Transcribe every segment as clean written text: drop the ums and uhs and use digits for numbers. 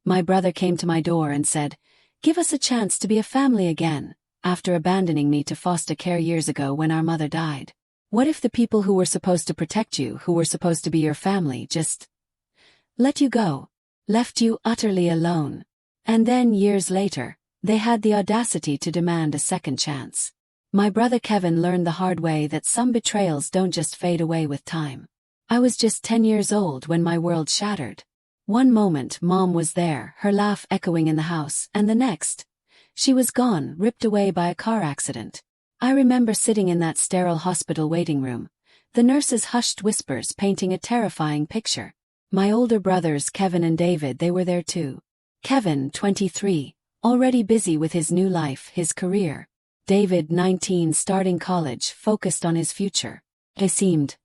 My brother came to my door and said, "Give us a chance to be a family again," after abandoning me to foster care years ago when our mother died. What if the people who were supposed to protect you, who were supposed to be your family, just let you go, left you utterly alone? And then, years later, they had the audacity to demand a second chance. My brother Kevin learned the hard way that some betrayals don't just fade away with time. I was just 10 years old when my world shattered. One moment, Mom was there, her laugh echoing in the house, and the next, she was gone, ripped away by a car accident. I remember sitting in that sterile hospital waiting room, the nurses' hushed whispers painting a terrifying picture. My older brothers, Kevin and David, they were there too. Kevin, 23, already busy with his new life, his career. David, 19, starting college, focused on his future. They seemed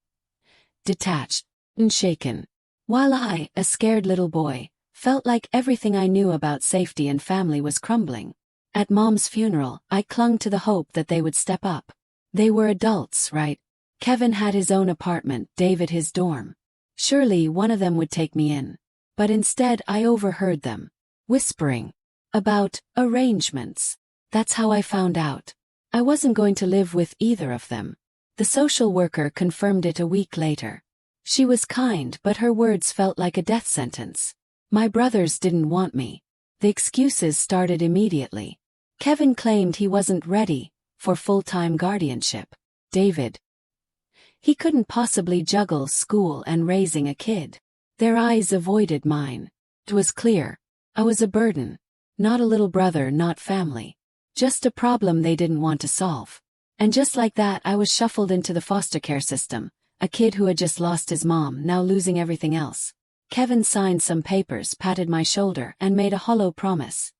detached and shaken, while I, a scared little boy, felt like everything I knew about safety and family was crumbling. At Mom's funeral, I clung to the hope that they would step up. They were adults, right? Kevin had his own apartment, David his dorm. Surely one of them would take me in. But instead I overheard them whispering about arrangements. That's how I found out. I wasn't going to live with either of them. The social worker confirmed it a week later. She was kind, but her words felt like a death sentence. My brothers didn't want me. The excuses started immediately. Kevin claimed he wasn't ready for full-time guardianship. David, he couldn't possibly juggle school and raising a kid. Their eyes avoided mine. It was clear. I was a burden. Not a little brother, not family. Just a problem they didn't want to solve. And just like that, I was shuffled into the foster care system. A kid who had just lost his mom, now losing everything else. Kevin signed some papers, patted my shoulder, and made a hollow promise.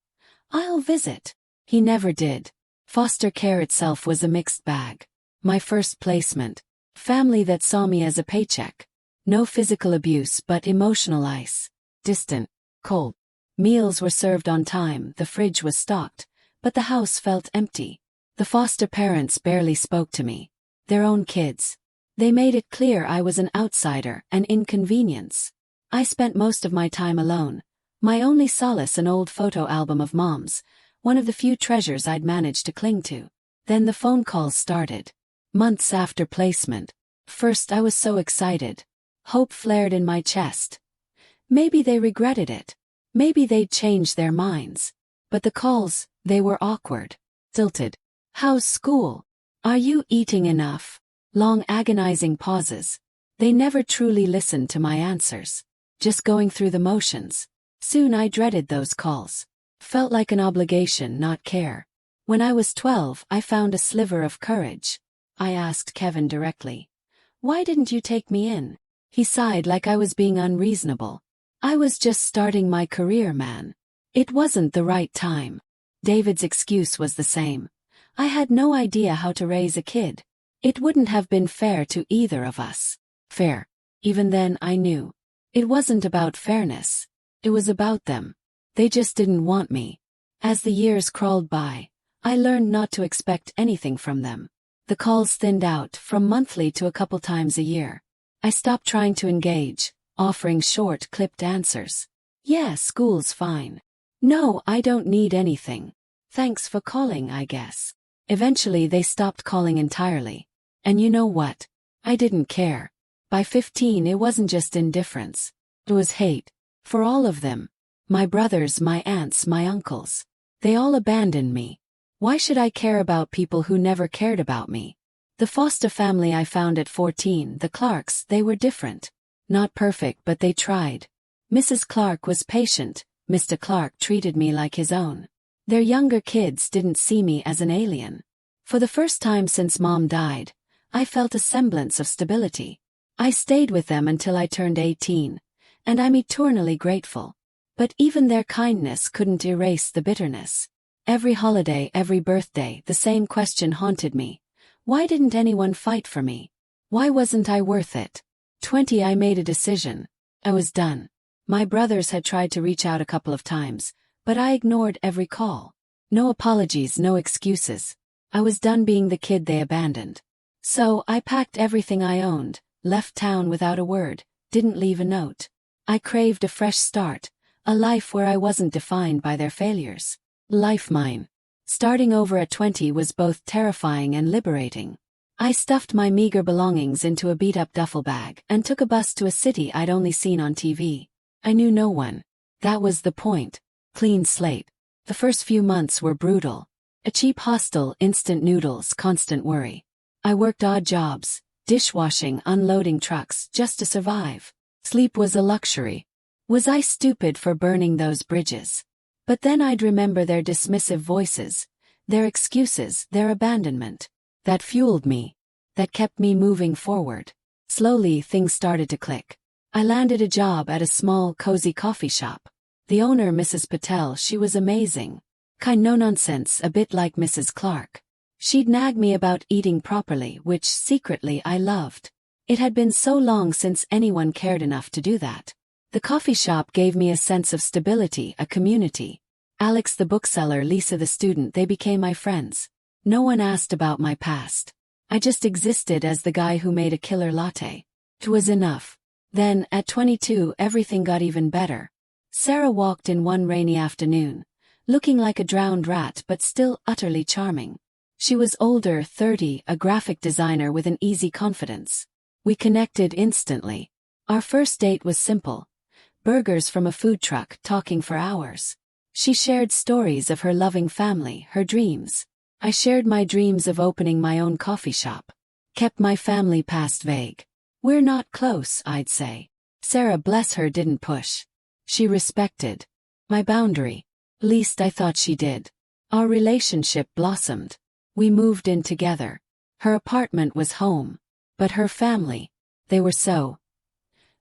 "I'll visit." He never did. Foster care itself was a mixed bag. My first placement. Family that saw me as a paycheck. No physical abuse but emotional ice. Distant. Cold. Meals were served on time, the fridge was stocked, but the house felt empty. The foster parents barely spoke to me. Their own kids. They made it clear I was an outsider, an inconvenience. I spent most of my time alone. My only solace an old photo album of Mom's, one of the few treasures I'd managed to cling to. Then the phone calls started. Months after placement. First I was so excited. Hope flared in my chest. Maybe they regretted it. Maybe they'd changed their minds. But the calls, they were awkward. Tilted. "How's school? Are you eating enough?" Long agonizing pauses. They never truly listened to my answers. Just going through the motions. Soon I dreaded those calls. Felt like an obligation, not care. When I was 12, I found a sliver of courage. I asked Kevin directly, "Why didn't you take me in?" He sighed like I was being unreasonable. "I was just starting my career, man. It wasn't the right time." David's excuse was the same. "I had no idea how to raise a kid. It wouldn't have been fair to either of us." Fair. Even then I knew. It wasn't about fairness. It was about them. They just didn't want me. As the years crawled by, I learned not to expect anything from them. The calls thinned out, from monthly to a couple times a year. I stopped trying to engage, offering short, clipped answers. "Yeah, school's fine." "No, I don't need anything. Thanks for calling, I guess." Eventually they stopped calling entirely. And you know what? I didn't care. By 15 it wasn't just indifference. It was hate. For all of them. My brothers, my aunts, my uncles. They all abandoned me. Why should I care about people who never cared about me? The foster family I found at 14, the Clarks, they were different. Not perfect, but they tried. Mrs. Clark was patient. Mr. Clark treated me like his own. Their younger kids didn't see me as an alien. For the first time since Mom died, I felt a semblance of stability. I stayed with them until I turned 18, and I'm eternally grateful. But even their kindness couldn't erase the bitterness. Every holiday, every birthday, the same question haunted me. Why didn't anyone fight for me? Why wasn't I worth it? 20 I made a decision. I was done. My brothers had tried to reach out a couple of times, but I ignored every call. No apologies, no excuses. I was done being the kid they abandoned. So I packed everything I owned, left town without a word, didn't leave a note. I craved a fresh start, A life where I wasn't defined by their failures. Life mine. Starting over at 20 was both terrifying and liberating. I stuffed my meager belongings into a beat-up duffel bag and took a bus to a city I'd only seen on TV. I knew no one. That was the point. Clean slate. The first few months were brutal. A cheap hostel, instant noodles, constant worry. I worked odd jobs, dishwashing, unloading trucks, just to survive. Sleep was a luxury. Was I stupid for burning those bridges? But then I'd remember their dismissive voices, their excuses, their abandonment. That fueled me. That kept me moving forward. Slowly, things started to click. I landed a job at a small, cozy coffee shop. The owner, Mrs. Patel, she was amazing. Kind, no nonsense, a bit like Mrs. Clark. She'd nag me about eating properly, which secretly I loved. It had been so long since anyone cared enough to do that. The coffee shop gave me a sense of stability, a community. Alex the bookseller, Lisa the student, they became my friends. No one asked about my past. I just existed as the guy who made a killer latte. It was enough. Then, at 22, everything got even better. Sarah walked in one rainy afternoon, looking like a drowned rat but still utterly charming. She was older, 30, a graphic designer with an easy confidence. We connected instantly. Our first date was simple. Burgers from a food truck, talking for hours. She shared stories of her loving family, her dreams. I shared my dreams of opening my own coffee shop. Kept my family past vague. We're not close, I'd say. Sarah, bless her, didn't push. She respected my boundary. Least I thought she did. Our relationship blossomed. We moved in together. Her apartment was home. But her family, they were so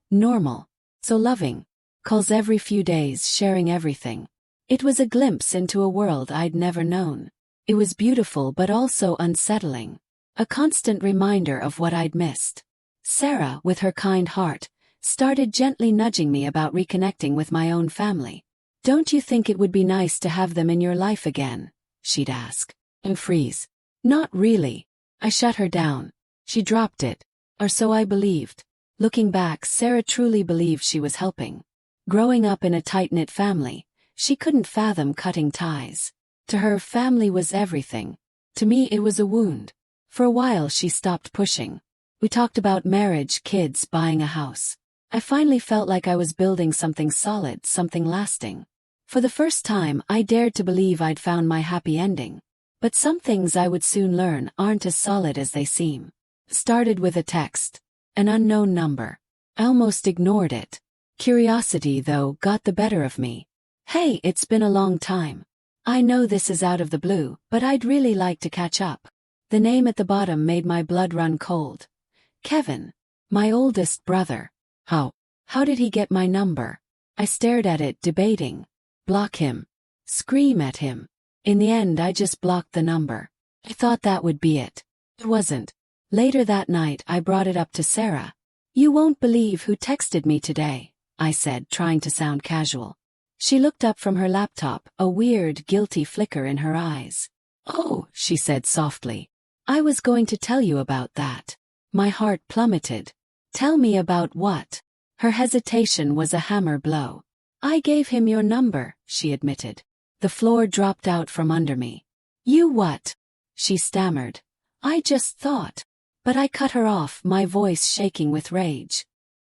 normal, so loving. Calls every few days, sharing everything. It was a glimpse into a world I'd never known. It was beautiful but also unsettling. A constant reminder of what I'd missed. Sarah, with her kind heart, started gently nudging me about reconnecting with my own family. Don't you think it would be nice to have them in your life again? She'd ask. And freeze. Not really. I shut her down. She dropped it. Or so I believed. Looking back, Sarah truly believed she was helping. Growing up in a tight-knit family, she couldn't fathom cutting ties. To her, family was everything. To me, it was a wound. For a while, she stopped pushing. We talked about marriage, kids, buying a house. I finally felt like I was building something solid, something lasting. For the first time, I dared to believe I'd found my happy ending. But some things I would soon learn aren't as solid as they seem. Started with a text. An unknown number. I almost ignored it. Curiosity, though, got the better of me. Hey, it's been a long time. I know this is out of the blue, but I'd really like to catch up. The name at the bottom made my blood run cold. Kevin. My oldest brother. How did he get my number? I stared at it, debating. Block him. Scream at him. In the end, I just blocked the number. I thought that would be it. It wasn't. Later that night, I brought it up to Sarah. You won't believe who texted me today, I said, trying to sound casual. She looked up from her laptop, a weird, guilty flicker in her eyes. Oh, she said softly. I was going to tell you about that. My heart plummeted. Tell me about what? Her hesitation was a hammer blow. I gave him your number, she admitted. The floor dropped out from under me. You what? She stammered. I just thought. But I cut her off, my voice shaking with rage.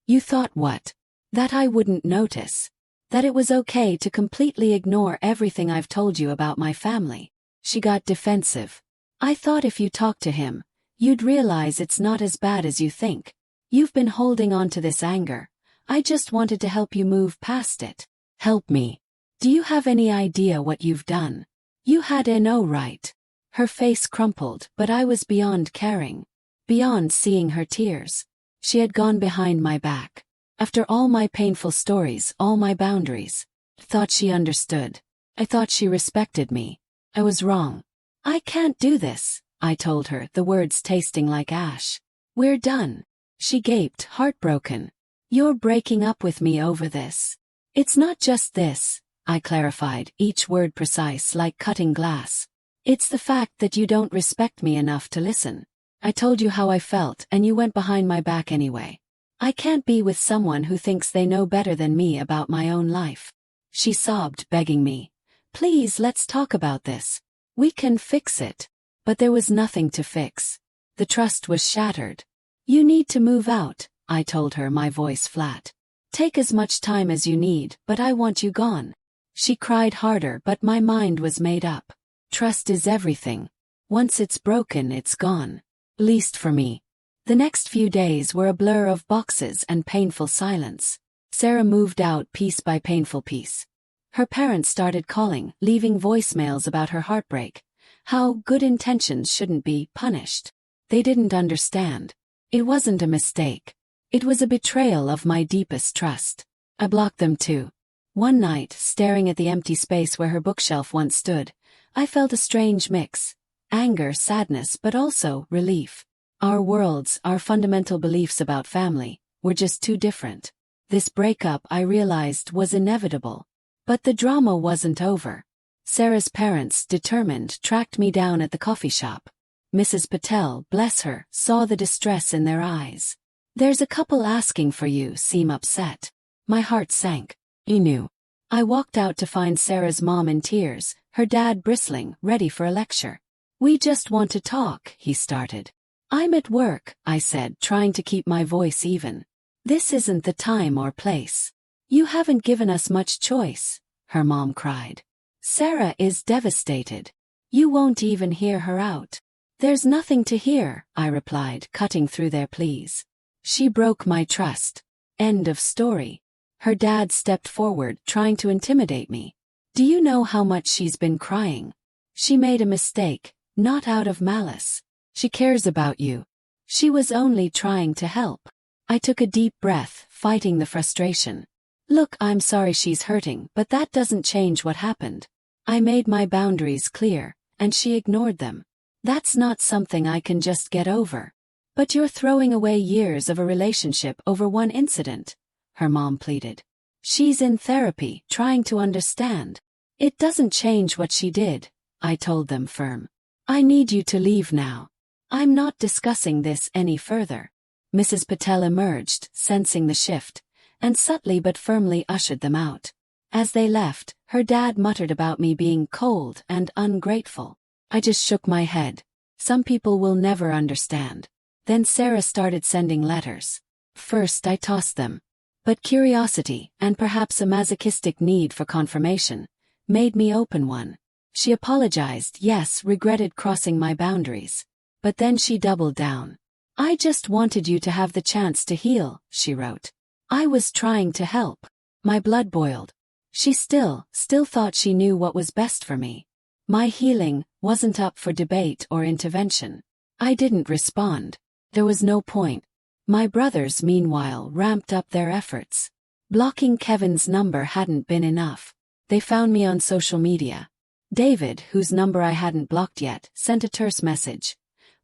You thought what? That I wouldn't notice. That it was okay to completely ignore everything I've told you about my family. She got defensive. I thought if you talked to him, you'd realize it's not as bad as you think. You've been holding on to this anger. I just wanted to help you move past it. Help me. Do you have any idea what you've done? You had no right. Her face crumpled, but I was beyond caring. Beyond seeing her tears. She had gone behind my back. After all my painful stories, all my boundaries. I thought she understood. I thought she respected me. I was wrong. I can't do this, I told her, the words tasting like ash. We're done. She gaped, heartbroken. You're breaking up with me over this. It's not just this, I clarified, each word precise like cutting glass. It's the fact that you don't respect me enough to listen. I told you how I felt and you went behind my back anyway. I can't be with someone who thinks they know better than me about my own life. She sobbed, begging me. Please, let's talk about this. We can fix it. But there was nothing to fix. The trust was shattered. You need to move out, I told her, my voice flat. Take as much time as you need, but I want you gone. She cried harder, but my mind was made up. Trust is everything. Once it's broken, it's gone. Least for me. The next few days were a blur of boxes and painful silence. Sarah moved out piece by painful piece. Her parents started calling, leaving voicemails about her heartbreak. How good intentions shouldn't be punished. They didn't understand. It wasn't a mistake. It was a betrayal of my deepest trust. I blocked them too. One night, staring at the empty space where her bookshelf once stood, I felt a strange mix. Anger, sadness, but also relief. Our worlds, our fundamental beliefs about family, were just too different. This breakup, I realized, was inevitable. But the drama wasn't over. Sarah's parents, determined, tracked me down at the coffee shop. Mrs. Patel, bless her, saw the distress in their eyes. There's a couple asking for you, seem upset. My heart sank. He knew. I walked out to find Sarah's mom in tears, her dad bristling, ready for a lecture. We just want to talk, he started. I'm at work, I said, trying to keep my voice even. This isn't the time or place. You haven't given us much choice, her mom cried. Sarah is devastated. You won't even hear her out. There's nothing to hear, I replied, cutting through their pleas. She broke my trust. End of story. Her dad stepped forward, trying to intimidate me. Do you know how much she's been crying? She made a mistake, not out of malice. She cares about you. She was only trying to help. I took a deep breath, fighting the frustration. Look, I'm sorry she's hurting, but that doesn't change what happened. I made my boundaries clear, and she ignored them. That's not something I can just get over. But you're throwing away years of a relationship over one incident, her mom pleaded. She's in therapy, trying to understand. It doesn't change what she did, I told them firm. I need you to leave now. I'm not discussing this any further. Mrs. Patel emerged, sensing the shift, and subtly but firmly ushered them out. As they left, her dad muttered about me being cold and ungrateful. I just shook my head. Some people will never understand. Then Sarah started sending letters. First I tossed them. But curiosity, and perhaps a masochistic need for confirmation, made me open one. She apologized, yes, regretted crossing my boundaries. But then she doubled down. I just wanted you to have the chance to heal, she wrote. I was trying to help. My blood boiled. She still thought she knew what was best for me. My healing wasn't up for debate or intervention. I didn't respond. There was no point. My brothers, meanwhile, ramped up their efforts. Blocking Kevin's number hadn't been enough. They found me on social media. David, whose number I hadn't blocked yet, sent a terse message.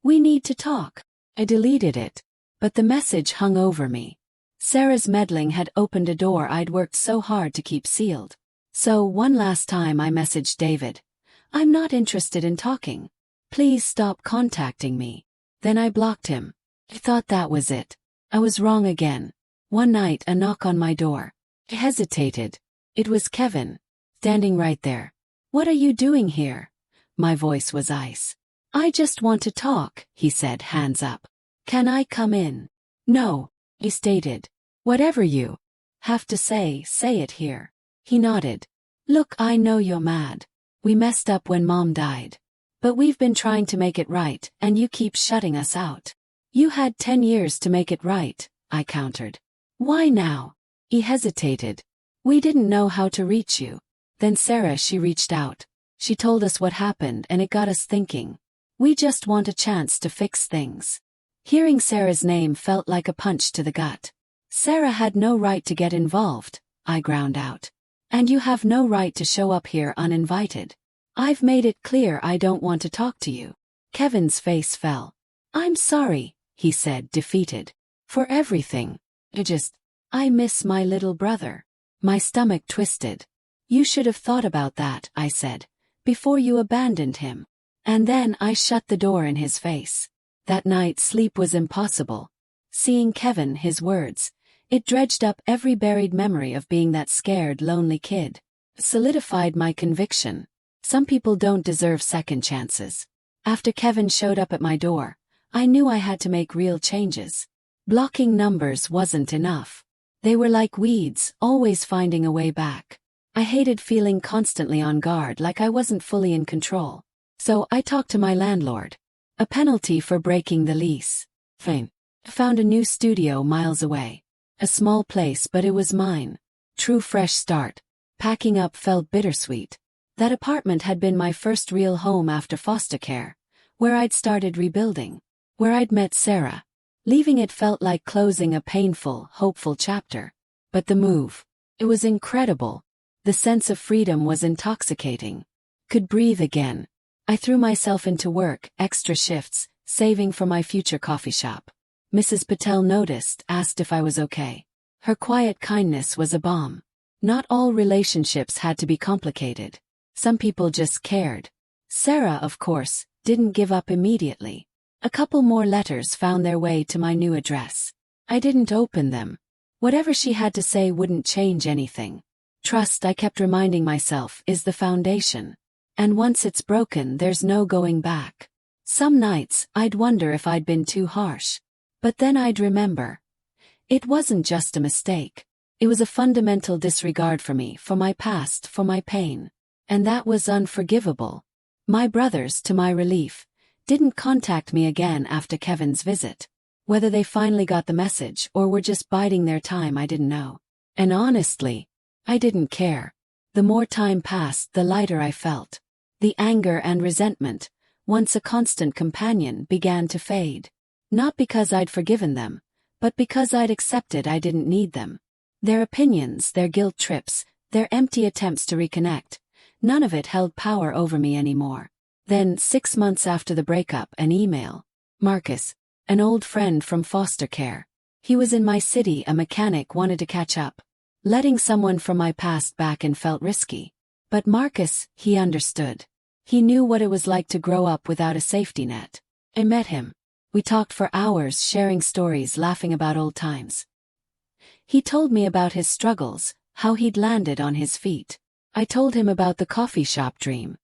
We need to talk. I deleted it. But the message hung over me. Sarah's meddling had opened a door I'd worked so hard to keep sealed. So one last time I messaged David. I'm not interested in talking. Please stop contacting me. Then I blocked him. I thought that was it. I was wrong again. One night, a knock on my door. I hesitated. It was Kevin. Standing right there. What are you doing here? My voice was ice. I just want to talk, he said, hands up. Can I come in? No, he stated. Whatever you have to say it here. He nodded. Look, I know you're mad. We messed up when Mom died. But we've been trying to make it right, and you keep shutting us out. You had 10 years to make it right, I countered. Why now? He hesitated. We didn't know how to reach you. Then Sarah, she reached out. She told us what happened, and it got us thinking. We just want a chance to fix things. Hearing Sarah's name felt like a punch to the gut. Sarah had no right to get involved, I ground out. And you have no right to show up here uninvited. I've made it clear I don't want to talk to you. Kevin's face fell. I'm sorry, he said, defeated. For everything. I miss my little brother. My stomach twisted. You should have thought about that, I said, before you abandoned him. And then I shut the door in his face. That night sleep was impossible. Seeing Kevin, his words, it dredged up every buried memory of being that scared, lonely kid. solidified my conviction. Some people don't deserve second chances. After Kevin showed up at my door, I knew I had to make real changes. Blocking numbers wasn't enough. They were like weeds, always finding a way back. I hated feeling constantly on guard, like I wasn't fully in control. So I talked to my landlord. A penalty for breaking the lease. Fine. Found a new studio miles away. A small place, but it was mine. True fresh start. Packing up felt bittersweet. That apartment had been my first real home after foster care, where I'd started rebuilding, where I'd met Sarah. Leaving it felt like closing a painful, hopeful chapter. But the move, it was incredible. The sense of freedom was intoxicating. Could breathe again. I threw myself into work, extra shifts, saving for my future coffee shop. Mrs. Patel noticed, asked if I was okay. Her quiet kindness was a balm. Not all relationships had to be complicated. Some people just cared. Sarah, of course, didn't give up immediately. A couple more letters found their way to my new address. I didn't open them. Whatever she had to say wouldn't change anything. Trust, I kept reminding myself, is the foundation. And once it's broken, there's no going back. Some nights, I'd wonder if I'd been too harsh. But then I'd remember. It wasn't just a mistake. It was a fundamental disregard for me, for my past, for my pain. And that was unforgivable. My brothers, to my relief, didn't contact me again after Kevin's visit. Whether they finally got the message or were just biding their time, I didn't know. And honestly, I didn't care. The more time passed, the lighter I felt. The anger and resentment, once a constant companion, began to fade. Not because I'd forgiven them, but because I'd accepted I didn't need them. Their opinions, their guilt trips, their empty attempts to reconnect, none of it held power over me anymore. Then, 6 months after the breakup, an email. Marcus, an old friend from foster care. He was in my city, a mechanic, wanted to catch up. Letting someone from my past back in felt risky. But Marcus, he understood. He knew what it was like to grow up without a safety net. I met him. We talked for hours, sharing stories, laughing about old times. He told me about his struggles, how he'd landed on his feet. I told him about the coffee shop dream.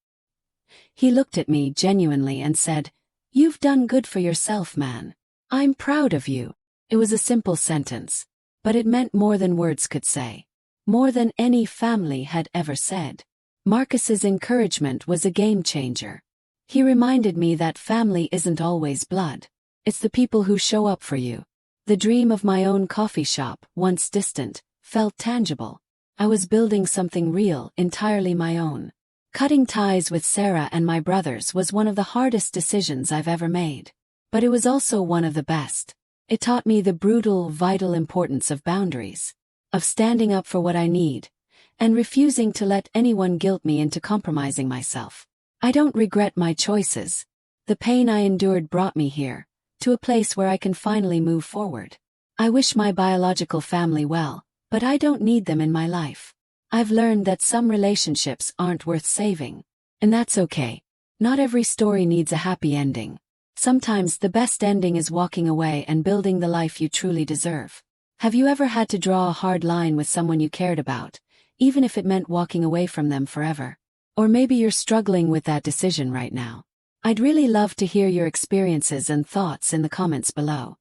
He looked at me genuinely and said, "You've done good for yourself, man. I'm proud of you." It was a simple sentence, but it meant more than words could say. More than any family had ever said. Marcus's encouragement was a game changer. He reminded me that family isn't always blood. It's the people who show up for you. The dream of my own coffee shop, once distant, felt tangible. I was building something real, entirely my own. Cutting ties with Sarah and my brothers was one of the hardest decisions I've ever made. But it was also one of the best. It taught me the brutal, vital importance of boundaries, of standing up for what I need, and refusing to let anyone guilt me into compromising myself. I don't regret my choices. The pain I endured brought me here, to a place where I can finally move forward. I wish my biological family well, but I don't need them in my life. I've learned that some relationships aren't worth saving. And that's okay. Not every story needs a happy ending. Sometimes the best ending is walking away and building the life you truly deserve. Have you ever had to draw a hard line with someone you cared about, even if it meant walking away from them forever? Or maybe you're struggling with that decision right now. I'd really love to hear your experiences and thoughts in the comments below.